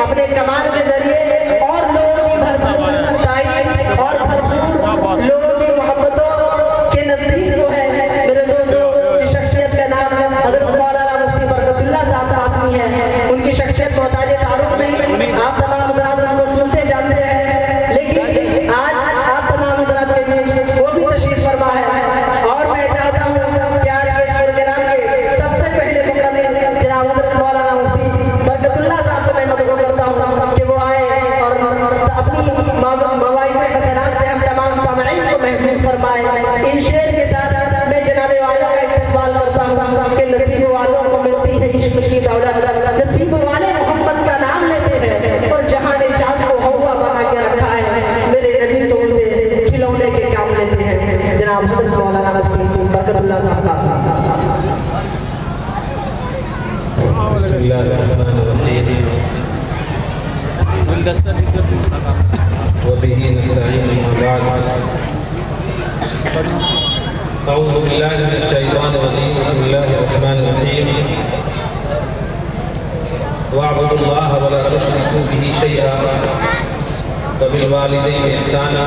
اپنے کمال کے ذریعے اور لوگوں کی بھرپور تائید اور بھرپور لوگوں کی محبتوں کے نزدیک جو ہے میرے دوستوں کی شخصیت کا نام حضرت مولانا مفتی برکت اللہ صاحب قاسمی ہے. ان کی شخصیت محتاج تعارف نہیں, آپ تمام حضرات ان کو سنتے جانتے ہیں, لیکن آج آپ تمام حضرات کے بیچ وہ بھی تشریف فرما ہے. اور میں چاہتا ہوں کہ آج کے اس پروگرام کے سب سے پہلے مقرر جناب حضرت مولانا مفتی برکت اللہ صاحب کو میں مدعو کرتا ہوں کہ وہ آئے اور اپنی مواعظ حسنات سے ہم تمام سامعین کو محفوظ فرمائے. ان شعر کے ساتھ میں جناب والوں کا استقبال کرتا ہوں کہ نصیب والوں کو ملتی ہے عشق کی دولت, نصیب والے محمد کا نام لیتے ہیں اور جہاں نے چاند کو ہوا بنا کے رکھا ہے میرے نبی تو ان سے کھلونے کے کام لیتے ہیں. جناب حضرت مولانا مفتی برکت اللہ صاحب. بسم اللہ الرحمن الرحیم وبه نستعين أما بعد أعوذ بالله من الشيطان الرجيم بسم الله الرحمن الرحيم واعبدوا الله ولا تشركوا به شيئا وبالوالدين إحسانا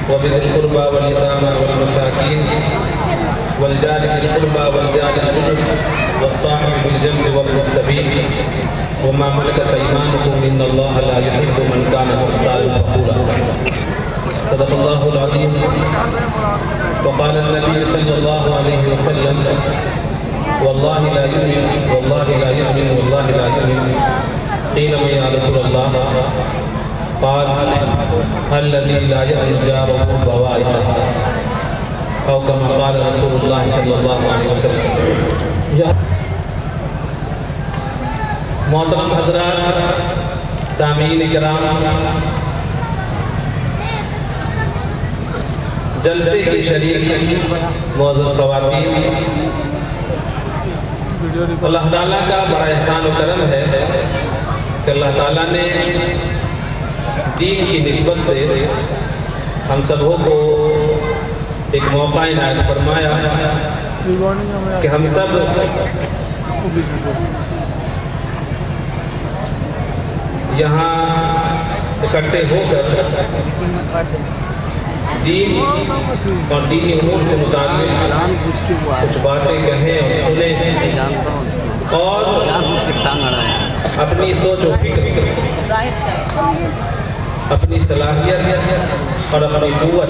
وبذي القربى واليتامى والمساكين والجار ذي القربى والجار الجنب والصاحب بالجنب وابن السبيل وما ملكت أيمانكم إن الله لا يحب من كان مختالا فخورا. صدق الله العظيم. وقال النبي صلى الله عليه وسلم والله لا يؤمن والله لا يؤمن والله لا يؤمن. قيل من يا رسول الله؟ قال الذي لا يؤمن جاره بوائقه أو كما قال رسول الله صلى الله عليه وسلم. محترم حضرات, سامعین کرام, جلسے کی شریک معزز خواتین, اللہ تعالیٰ کا بڑا احسان و کرم ہے کہ اللہ تعالیٰ نے دین کی نسبت سے ہم سبوں کو ایک موقع عنایت فرمایا کہ ہم سب یہاں اکٹھے ہو کر دین اور دینی امور سے متعلق کچھ باتیں کہیں اور سنیں اور اپنی سوچ و فکر, اپنی صلاحیت اور اپنی قوت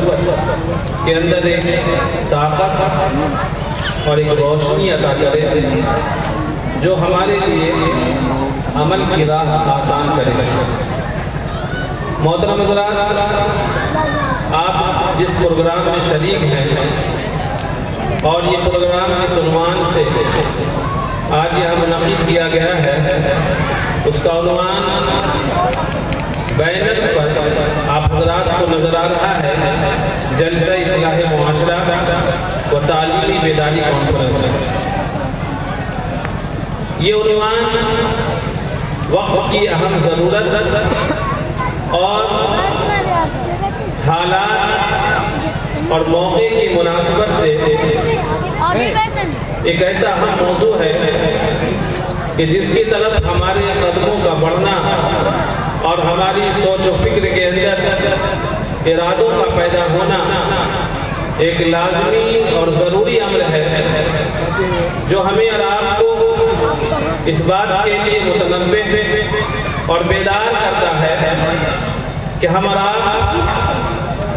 کے اندر ایک طاقت اور ایک روشنی عطا کرے جو ہمارے لیے عمل کی راہ آسان کرے. محترم حضرات, آپ جس پروگرام میں شریک ہیں اور یہ پروگرام اس عنوان سے آج یہاں منعقد کیا گیا ہے, اس کا عنوان بینر پر آپ حضرات کو نظر آ رہا ہے جلسہ اصلاح معاشرہ و تعلیمی بیداری کانفرنس. یہ عنوان وقت کی اہم ضرورت اور حالات اور موقع کی مناسبت سے ایک ایسا اہم موضوع ہے کہ جس کی طرف ہمارے قدموں کا بڑھنا اور ہماری سوچ و فکر کے اندر ارادوں کا پیدا ہونا ایک لازمی اور ضروری امر ہے جو ہمیں اور آپ کو اس بات کے لیے متنبہ اور بیدار کرتا ہے کہ ہم اور آپ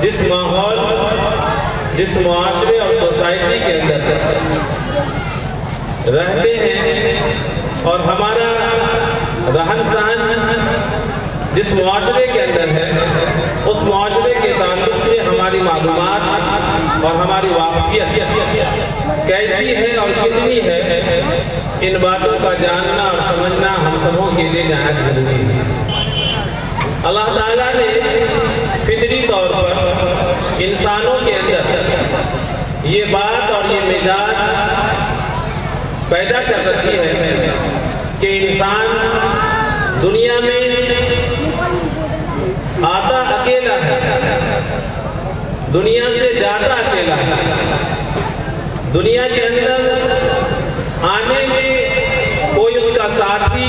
جس ماحول, جس معاشرے اور سوسائٹی کے اندر رہتے ہیں اور ہمارا رہن سہن جس معاشرے کے اندر ہے, اس معاشرے کے تعلق سے ہماری معلومات اور ہماری واقفیت کیسی ہے اور کتنی ہے, ان باتوں کا جاننا اور سمجھنا ہم سبوں کے لیے نہایت ضروری ہے. اللہ تعالیٰ نے فطری طور پر انسانوں کے اندر یہ بات اور یہ مزاج پیدا کر رکھی ہے کہ انسان دنیا میں آتا اکیلا ہے, دنیا سے جاتا اکیلا ہے. دنیا کے اندر آنے میں کوئی اس کا ساتھی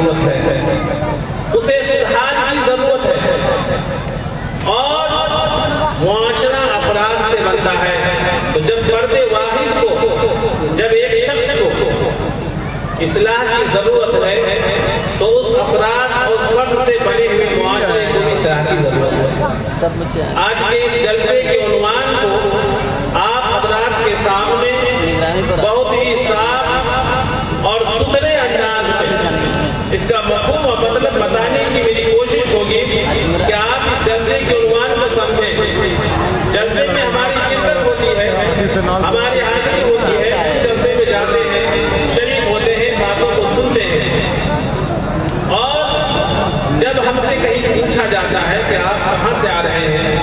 ضرورت ہے، اسے سدھار کی ضرورت ہے، اور معاشرہ افراد سے بنتا ہے۔ تو جب فرد واحد کو، جب ایک شخص کو اصلاح کی ضرورت ہے تو اس افراد اور اس فرد سے بنے ہوئے معاشرے کو بھی اصلاح کی ضرورت ہے۔ آج کے اس جلسے کے عنوان کو آپ حضرات کے سامنے بہت ہی صاف اور ستھرے انداز میں اس کا مفہوم اور مطلب بتانے کی میری کوشش ہوگی کہ آپ اس جلسے کے عنوان کو سمجھیں۔ جلسے میں ہماری شرکت ہوتی ہے، ہماری حاضری ہوتی ہے، جلسے میں جاتے ہیں، شریک ہوتے ہیں، باتوں کو سنتے ہیں، اور جب ہم سے کہیں پوچھا جاتا ہے کہ آپ کہاں سے آ رہے ہیں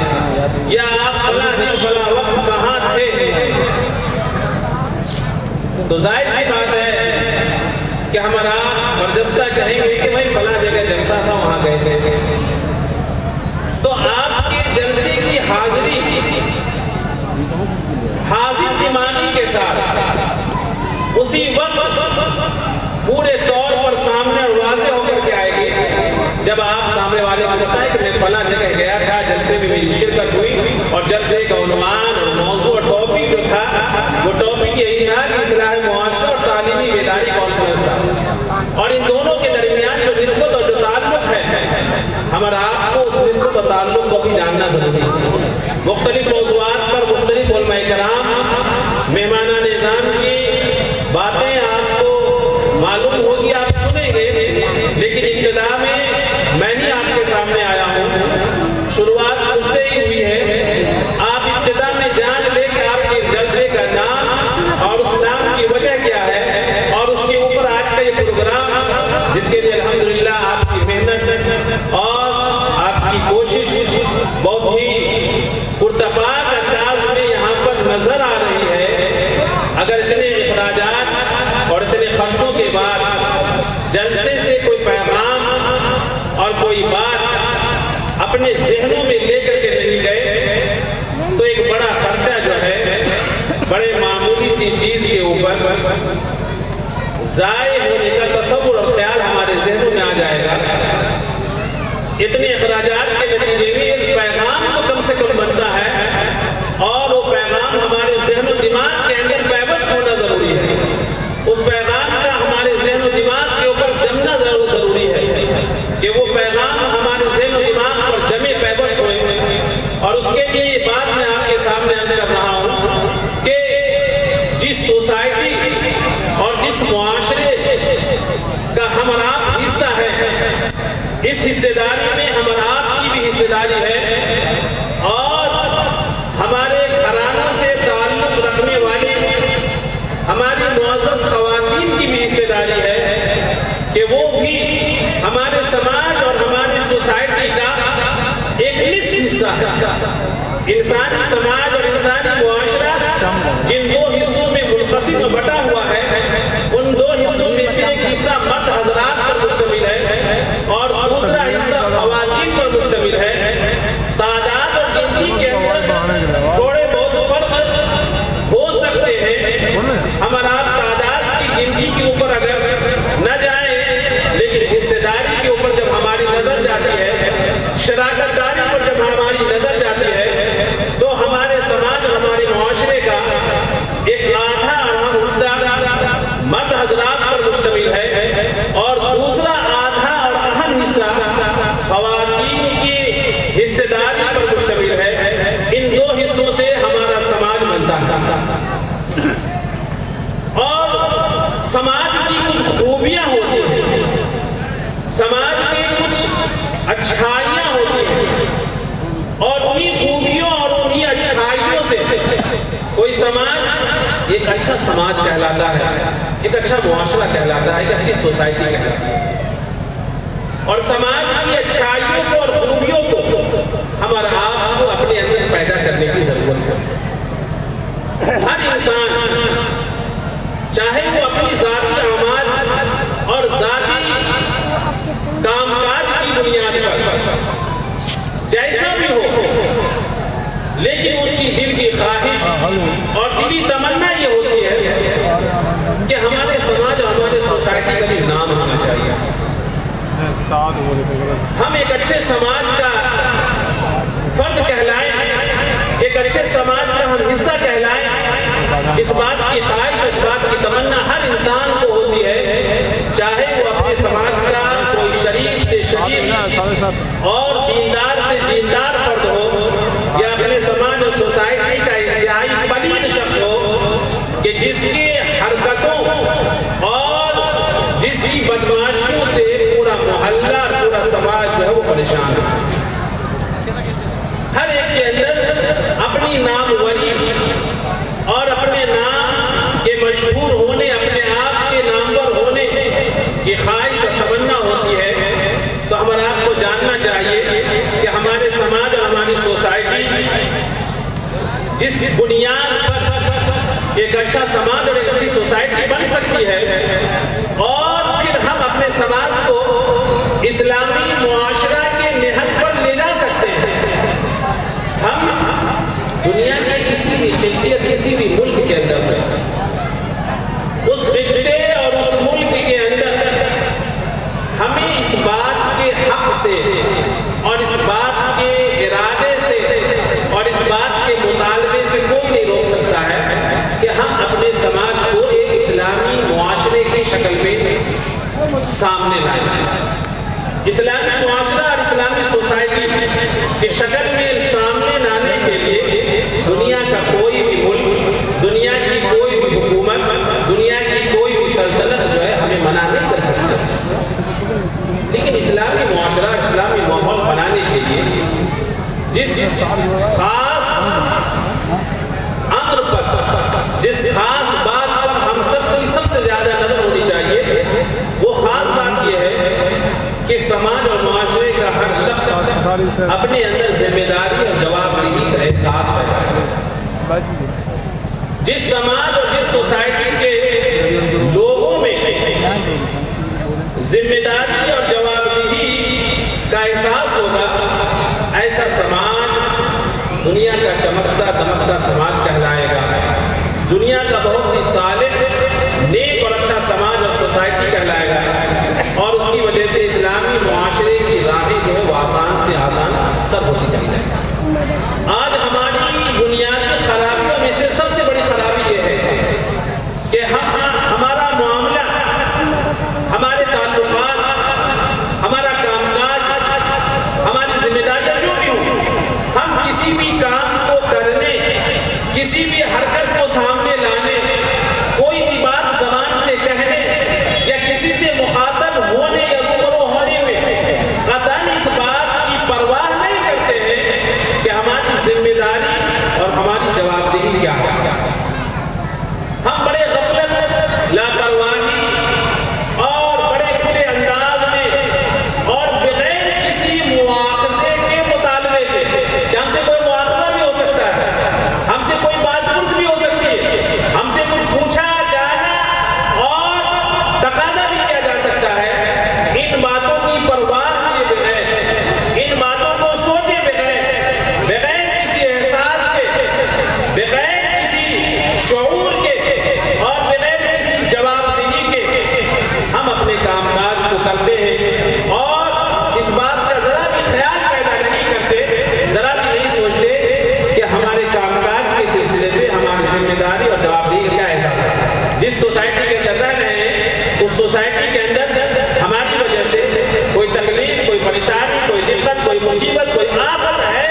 یا آپ فلاں دن فلاں وقت کہاں تھے، تو ظاہر سی بات ہے کہ ہمارا برجستہ کہیں گے کہ بھائی فلاں جگہ جلسہ تھا وہاں گئے تھے۔ تو آپ کے جلسے کی حاضری حاضر دماغی کے ساتھ اسی وقت پورے طور پر سامنے اور واضح ہو کر کے آئے گی جب آپ سامنے والے کو بتائیں کہ میں فلاں جگہ گیا تھا، جلسے میں میری شرکت ہوئی، اور جلسے کا عنوان اور موضوع اور ٹاپک جو تھا وہ ٹاپک یہی تھا کہ اصلاح معاشرہ اور تعلیمی بیداری کانفرنس تھا۔ اور ان دونوں کے درمیان جو نسبت اور جو تعلق ہے، ہمارا آپ کو اس نسبت اور تعلق کو بھی جاننا ضروری ہے۔ مختلف موضوعات پر مختلف علماء کرام مہمانان نظام کی باتیں آپ کو معلوم ہوگی، آپ سنیں گے، لیکن ابتدا میں ہی آپ کے سامنے آیا ہوں، شروعات مجھ سے ہی ہوئی ہے۔ آپ ابتدا میں جان لیں کہ آپ کے جلسے کا نام اور اس نام کی وجہ کیا ہے، اور اس کے اوپر آج کا یہ پروگرام جس کے لیے الحمدللہ آپ کی محنت اور آپ کی کوشش بہت ہی پرتپاک انداز میں یہاں پر نظر آ رہی ہے۔ اگر اتنے اخراجات اور اتنے خرچوں کے بعد جلسے سے کوئی پیغام اور کوئی بات اپنے ذہنوں میں لے کر کے نہیں گئے تو ایک بڑا خرچہ جو ہے بڑے معمولی سی چیز کے اوپر ضائع ہونے کا تصور اور خیال ہمارے ذہنوں میں آ جائے گا۔ اتنے اخراجات کے نتیجے میں ایک پیغام تو کم سے کم بنتا ہے، اور وہ پیغام ہمارے ذہن و دماغ کے اندر پیوست ہونا ضروری ہے۔ اس پیغام کا ہمارے ذہن و دماغ کے اوپر جمنا ضروری ہے کہ وہ پیغام ہمارے ذہن و دماغ پر جمے پیوست ہوئے۔ اور اس کے لیے یہ بات میں آپ کے سامنے عرض کر رہا ہوں کہ جس سوسائٹی اور جس معاشرے کا ہم آپ حصہ ہے، اس حصے داری میں ہم آپ کی بھی حصے داری ہے، اور ہمارے گھرانوں سے تعلق رکھنے والی ہماری معزز خواتین کی بھی حصے داری ہے کہ وہ بھی ہمارے سماج اور ہماری سوسائٹی کا ایک نصف حصہ ہے۔ انسانی سماج اور انسانی معاشرہ جن دو حصوں میں منقسم و بٹا ہوا ہے، ان دو حصوں میں سے ایک حصہ مرد حضرات پر مشتمل ہے اور دوسرا حصہ خواتین پر مشتمل ہے۔ تعداد اور گنتی کے اندر تھوڑے بہت فرق ہو سکتے ہیں، ہمارا تعداد کی گنتی کے اوپر اگر نہ جائیں، لیکن حصے داری کے اوپر جب ہماری نظر جاتی ہے، شراکت داری پر جب ہماری نظر جاتی ہے، تو ہمارے سماج اور ہمارے معاشرے کا ایک آدھا اہم حصہ مرد حضرات پر مشتمل ہے، اور دوسرا آدھا اور اہم حصہ خواتین کی حصے داری پر مشتمل ہے۔ ان دو حصوں سے ہمارا سماج بنتا ہے، اور سماج کی کچھ خوبیاں ہوتی ہیں، سماج کی کچھ اچھائیاں ہوتی ہیں، اور انہی خوبیوں اور انہی اچھائیوں سے کوئی سماج ایک اچھا سماج کہلاتا ہے، ایک اچھا معاشرہ کہلاتا ہے، ایک اچھی سوسائٹی کہلاتا ہے۔ اور سماج کی اچھائیوں کو اور خوبیوں کو ہمارا آپ کو اپنے اندر پیدا کرنے کی ضرورت ہے۔ ہر انسان چاہے وہ اپنی ذاتی اعمال اور ذاتی کام کاج کی بنیاد پر جیسا بھی ہو، لیکن اس کی دل کی خواہش اور دلی تمنا یہ ہوتی ہے کہ ہمارے سماج اور ہمارے سوسائٹی کا بھی نام ہونا چاہیے، ہم ایک اچھے سماج کا فرد کہلائیں، ایک اچھے سماج کا ہم حصہ کہلائیں، اس بات کی خواہش، اس بات کی تمنا ہر انسان کو ہوتی ہے، چاہے وہ اپنے سماج کا کوئی شریف سے شریف اور دیندار سے دیندار فرد ہو، یا اپنے سماج اور سوسائٹی کا انتہائی پلید شخص ہو کہ جس کی حرکتوں اور جس کی بدمعاشیوں سے پورا محلہ، پورا سماج جو ہے وہ پریشان ہے۔ ہر ایک کے اندر اپنی ناموری اور اپنے نام کے مشہور ہونے، اپنے آپ کے نامور ہونے کی خواہش اور تمنا ہوتی ہے۔ تو ہمارا آپ کو جاننا چاہیے کہ ہمارے سماج اور ہماری سوسائٹی جس بنیاد پر ایک اچھا سماج اور ایک اچھی سوسائٹی بن سکتی ہے، اور پھر ہم اپنے سماج کو اسلامی معاشرہ کے نہج پر لے جا سکتے ہیں۔ ہم دنیا کے کسی بھی خطے یا کسی بھی ملک کے اندر اس خطے اور اس ملک کے اندر ہمیں اس بات کے حق سے اور اس بات کے ارادے سے اور اس بات کے مطالبے سے کوئی نہیں روک سکتا ہے کہ ہم اپنے سماج کو ایک اسلامی معاشرے کی شکل میں سامنے لائیں۔ اسلامی معاشرہ اور اسلامی سوسائٹی کی شکل میں سامنے لانے کے لیے دنیا کا کوئی بھی ملک، دنیا کی کوئی بھی حکومت، دنیا کی کوئی بھی سلطنت جو ہے ہمیں منع نہیں کر سکتی، لیکن اسلامی معاشرہ، اسلامی ماحول بنانے کے لیے جس خاص امر پر، جس خاص بات پر ہم سب سے زیادہ نظر ہونی چاہیے، وہ خاص بات یہ ہے کہ سماج اور معاشرے کا ہر شخص اپنے اندر ذمہ داری اور جوابدہی کا احساس پیدا کرے۔ جس سماج اور جس سوسائٹی کے لوگوں میں ذمہ داری اور جوابدہی کا احساس ہوگا، ایسا سماج دنیا کا چمکتا دمکتا سماج کہلائے گا، دنیا کا بہت ہی صالح، نیک اور اچھا سماج اور سوسائٹی کہلائے گا، اور اس کی وجہ سے اسلامی معاشرے کی راہیں جو ہے وہ آسان سے آسان تر ہوتی چلی جائے گی۔ آج ہماری بنیادی خرابیوں میں سے سب سے بڑی خرابی یہ ہے کہ ہمارا معاملہ، ہمارے تعلقات، ہمارا کام کاج، ہماری ذمہ داریاں جو بھی ہوں، ہم کسی بھی کام کو کرنے، کسی بھی حرکت کو سامنے لانے، کوئی بھی بات زبان سے کہنے یا کسی سے مخاطب ہونے یا روبرو ہونے میں قطعاً اس بات کی پرواہ نہیں کرتے ہیں کہ ہماری ذمہ داری اور ہماری جوابدہی کیا ہے۔ ہم بڑے غفلت، لاپرواہی اور بڑے کھلے انداز میں اور بغیر کسی مواخذے کے مطالبے کے، کہ ہم سے کوئی مواخذہ بھی ہو سکتا ہے، ہم سے کوئی بازپرس بھی ہو سکتی ہے، ہم سے کچھ پوچھا جانا اور تقاضا بھی کیا جا سکتا ہے، ان باتوں کی پرواہ کیے بغیر، ان باتوں کو سوچے بغیر، بغیر کسی احساس کے، بغیر کسی شعور کے اور بغیر کسی جوابدہی کے ہم اپنے کام کاج کو کرتے ہیں، اور اس بات کا ذرا بھی خیال پیدا نہیں کرتے، ذرا بھی نہیں سوچتے کہ ہمارے کام کاج کے سلسلے سے ہماری ذمہ داری اور جوابدہی کا کیا احساس ہے۔ جس سوسائٹی کے اندر رہ رہے ہیں، اس سوسائٹی کے اندر ہماری وجہ سے کوئی تکلیف، کوئی پریشانی، کوئی دقت، کوئی مصیبت، کوئی آفت ہے،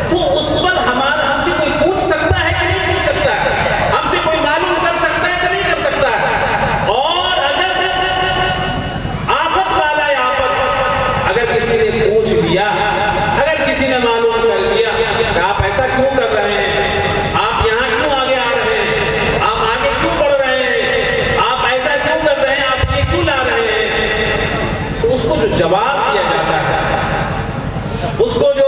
تو اس پر ہم سے کوئی پوچھ سکتا ہے کہ نہیں پوچھ سکتا ہے، ہم سے کوئی معلوم کر سکتا ہے کہ نہیں کر سکتا ہے، اور اگر آفت والا آفت اگر کسی نے پوچھ لیا، اگر کسی نے معلوم کر لیا کہ آپ ایسا کیوں کر رہے ہیں، آپ یہاں کیوں آگے آ رہے ہیں، آپ آگے کیوں بڑھ رہے ہیں، آپ ایسا کیوں کر رہے ہیں، آپ یہ کیوں لا رہے ہیں، تو اس کو جو جواب دیا جاتا ہے، اس کو جو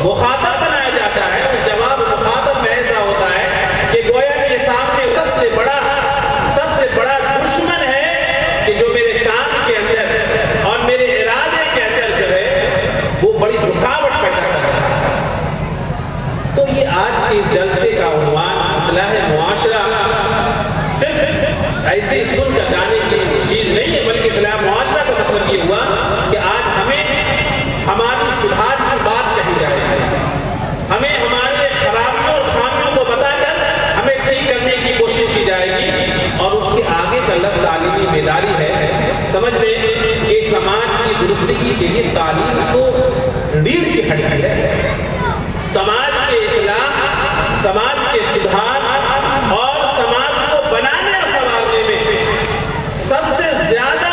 مخاطب بنایا جاتا ہے، وہ جواب مخاطب میں ایسا ہوتا ہے کہ گویا کے سامنے سب سے بڑا دشمن ہے کہ جو میرے کام کے اندر اور میرے ارادے کے اندر جو ہے وہ بڑی رکاوٹ پیدا کرتا ہے۔ تو یہ آج کے اس جلسے کا عنوان اصلاح معاشرہ، صرف ایسے سن کر جانے کی چیز نہیں ہے، بلکہ اصلاح معاشرہ کا مطلب یہ ہوا کہ آج ہمیں ہماری سدھار کی بات کہی جائے گی، ہمیں ہمارے خرابیوں اور خامیوں کو بتا کر ہمیں ٹھیک کرنے کی کوشش کی جائے گی، اور اس کے آگے کا لفظ تعلیمی بیداری ہے۔ سمجھ لیں کہ سماج کی درستگی کے لیے تعلیم تو ریڑھ کی ہڈی ہے۔ سماج کے اصلاح، سماج کے سدھار اور سماج کو بنانے اور سنوارنے میں سب سے زیادہ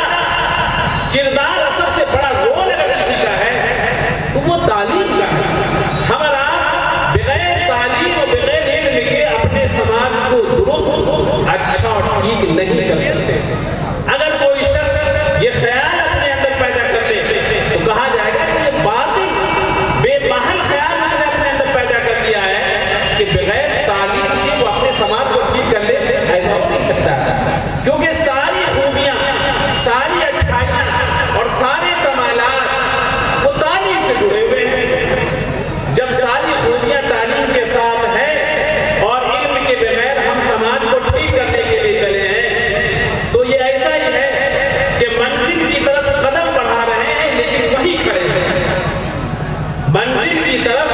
کردار اور سب سے بڑا رول اگر کسی کا ہے تو وہ تعلیم کا ہے۔ ہمارا بغیر تعلیم اور بغیر علم کے اپنے سماج کو درست، اچھا اور ٹھیک نہیں کر سکتے۔ اگر کوئی شخص یہ خیال اپنے اندر پیدا کر لے تو کہا جائے گا کہ یہ باطل بے محل خیال اس نے اپنے اندر پیدا کر دیا ہے کہ بغیر تعلیم کے وہ اپنے سماج کو ٹھیک کر لے، ایسا ہو نہیں سکتا، کیونکہ ساری خوبیاں، ساری اچھائیاں اور سارے کمالات وہ تعلیم سے جڑے ہوئے ہیں۔ جب ساری خوبیاں تعلیم کے ساتھ ہیں اور علم کے بغیر ہم سماج کو ٹھیک کرنے کے لیے چلے ہیں تو یہ ایسا ہی ہے کہ منزل کی طرف قدم بڑھا رہے ہیں لیکن وہی کھڑے ہیں۔ منزل کی طرف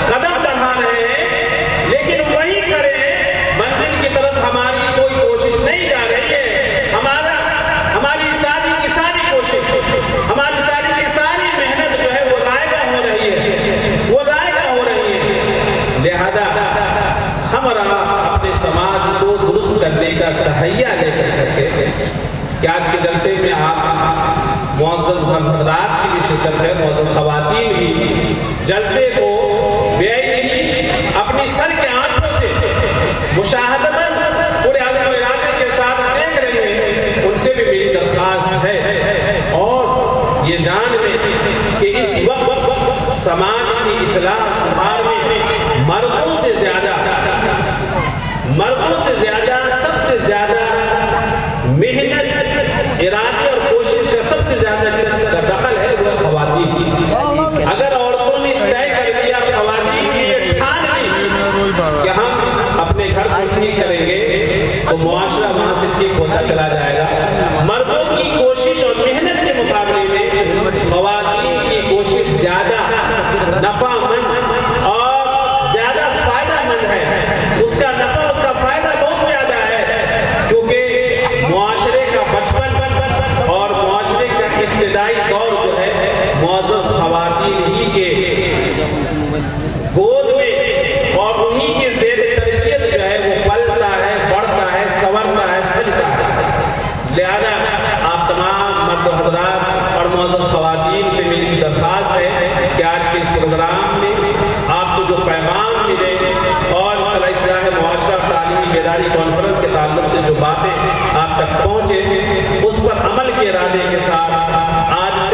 قدم بڑھا رہے ہیں لیکن وہی کھڑے ہیں، منزل کی طرف ہماری کوئی کوشش نہیں جا رہی ہے۔ ہماری ساری کی ساری کوشش، ہماری ساری کی ساری محنت جو ہے وہ رائگاں ہو رہی ہے، وہ رائگاں ہو رہی ہے۔ لہذا ہمارا اپنے سماج کو درست کرنے کا تہیہ لے کر کرتے ہیں کہ آج کے جلسے میں آپ معزز حضرات کی بھی شرکت ہے، معزز خواتین بھی جلسے کو بے عینی اپنی سر کے آنکھوں سے مشاہدتاً پورے عزم و ارادے کے ساتھ دیکھ رہے ہیں، ان سے بھی میری درخواست ہے اور یہ جان لیں کہ اس وقت سماج کی اصلاح سدھار میں مردوں سے زیادہ سب سے زیادہ محنت، ارادے اور کوشش کا سب سے زیادہ جس کا دخل ہے وہ خواتین کی۔ اگر عورتوں نے طے کر لیا، خواتین نے یہ ٹھان لی کہ ہم اپنے گھر کو ٹھیک کریں گے تو معاشرہ وہاں سے ٹھیک ہوتا چلا جائے گا۔ مردوں کی کوشش اور محنت کے مقابلے میں خواتین کی کوشش زیادہ نفع مند اور زیادہ فائدہ مند ہے، اس کا نفع، اس کا فائدہ بہت زیادہ ہے، کیونکہ معاشرے کا بچپن اور معاشرے کا ابتدائی دور جو ہے معزز خواتین ہی کے گود میں اور انہی کے زیر تربیت جو ہے وہ پلتا ہے، بڑھتا ہے، سنورتا ہے، سجتا ہے۔ لہذا آپ تمام مرد و حضرات اور معزز خواتین سے میری درخواست ہے کہ آج کے اس پروگرام میں آپ کو جو پیغام ملے اور اصلاح معاشرہ تعلیمی بیداری کانفرنس کے تعلق سے جو باتیں آپ تک پہنچے اس پر عمل کے ارادے کے ساتھ آج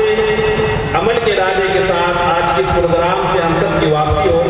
کے اس پروگرام سے ہم سب کی واپسی ہو